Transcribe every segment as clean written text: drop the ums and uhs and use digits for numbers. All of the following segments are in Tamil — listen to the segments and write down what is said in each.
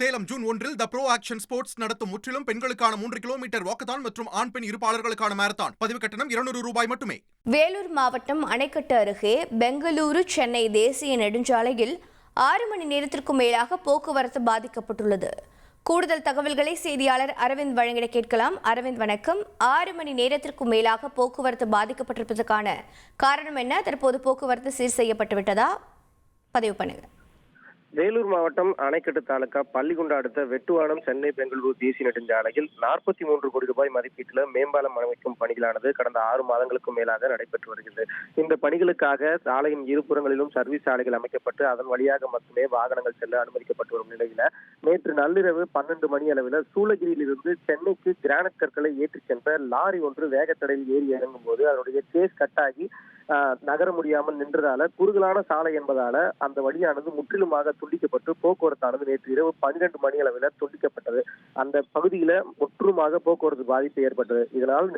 சேலம் ஜூன் 1 த ப்ரோ ஆக்ஷன் ஸ்போர்ட்ஸ் நடத்தும் முற்றிலும் பெண்களுக்கான 3 கிலோமீட்டர் வாக்கத்தான் மற்றும் ஆண் பெண் இருப்பாளர்களுக்கான மாரத்தான். பதிவு கட்டணம் ரூபாய் மட்டுமே. வேலூர் மாவட்டம் அணைக்கட்டு அருகே பெங்களூரு சென்னை தேசிய நெடுஞ்சாலையில் 6 மணி நேரத்திற்கும் மேலாக போக்குவரத்து பாதிக்கப்பட்டுள்ளது. கூடுதல் தகவல்களை செய்தியாளர் அரவிந்த் வழங்கிட கேட்கலாம். அரவிந்த் வணக்கம். 6 மணி நேரத்திற்கும் மேலாக போக்குவரத்து பாதிக்கப்பட்டிருப்பதற்கான காரணம் என்ன? தற்போது போக்குவரத்து சீர் செய்யப்பட்டு விட்டதா? பதிவு பண்ணுங்க. வேலூர் மாவட்டம் அணைக்கட்டு தாலுகா பள்ளிகுண்டா அடுத்த வெட்டுவானம் சென்னை பெங்களூரு தேசிய நெடுஞ்சாலையில் 43 கோடி ரூபாய் மதிப்பீட்டில் மேம்பாலம் அமைக்கும் பணிகளானது கடந்த 6 மாதங்களுக்கும் மேலாக நடைபெற்று வருகிறது. இந்த பணிகளுக்காக சாலையின் இருபுறங்களிலும் சர்வீஸ் சாலைகள் அமைக்கப்பட்டு அதன் வழியாக மட்டுமே வாகனங்கள் செல்ல அனுமதிக்கப்பட்டு வரும் நிலையில நேற்று நள்ளிரவு 12 மணி அளவில் சூளகிரியிலிருந்து சென்னைக்கு கிரானைட் கற்களை ஏற்றிச் சென்ற லாரி ஒன்று வேகத்தடையில் ஏறி இறங்கும் போது அதனுடைய கேஸ் கட்டாகி நகர முடியாமல் நின்றதால குறுகலான சாலை என்பதால அந்த வழியானது முற்றிலுமாக துண்டிக்கப்பட்டு போக்குவரத்தானது நேற்று இரவு 12 மணி அளவில் துண்டிக்கப்பட்டது. அந்த பகுதியில முற்றுமாக போக்குவரத்து பாதிப்பு ஏற்பட்டது. இதனால்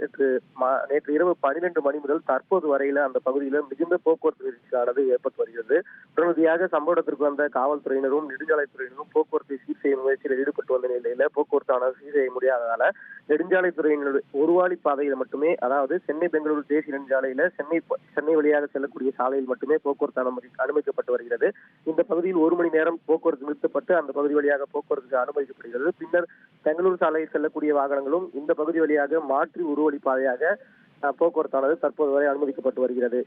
நேற்று இரவு 12 மணி முதல் தற்போது வரையில அந்த பகுதியில மிகுந்த போக்குவரத்து நெரிசலானது ஏற்பட்டு வருகிறது. உடனடியாக சம்பவ இடத்திற்கு வந்த காவல்துறையினரும் நெடுஞ்சாலைத்துறையினரும் போக்குவரத்தை சீர் செய்யும் முயற்சியில் ஈடுபட்டு வந்த நிலையில போக்குவரத்தானது சீர் செய்ய முடியாததால நெடுஞ்சாலைத்துறையினர் ஒருவாளி பாதையில் மட்டுமே, அதாவது சென்னை பெங்களூரு தேசிய நெடுஞ்சாலையில சென்னை வழியாக செல்லக்கூடிய சாலையில் மட்டுமே போக்குவரத்து அனுமதிக்கப்பட்டு வருகிறது. இந்த பகுதியில் 1 மணி நேரம் போக்குவரத்து நிறுத்தப்பட்டு அந்த பகுதி வழியாக போக்குவரத்து அனுமதிக்கப்படுகிறது. பின்னர் பெங்களூரு சாலையில் செல்லக்கூடிய வாகனங்களும் இந்த பகுதி வழியாக மாற்றி ஒருவழி பாதையாக போக்குவரத்தானது தற்போது வரை அனுமதிக்கப்பட்டு வருகிறது.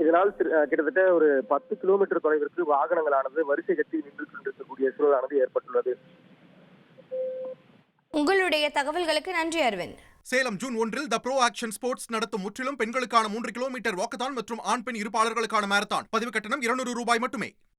இதனால் கிட்டத்தட்ட ஒரு 10 கிலோமீட்டர் தொலைவிற்கு வாகனங்களானது வரிசை கட்டி நின்று கொண்டிருக்கக்கூடிய சூழலானது ஏற்பட்டுள்ளது. உங்களுடைய தகவல்களுக்கு நன்றி அரவிந்த். சேலம் ஜூன் 1 த ப்ரோ ஆக்ஷன் ஸ்போர்ட்ஸ் நடத்தும் முற்றிலும் பெண்களுக்கான 3 கிலோமீட்டர் வாக்கத்தான் மற்றும் ஆண் பெண் இருப்பாளர்களுக்கான மாரத்தான். பதிவு கட்டணம் ரூபாய் மட்டுமே.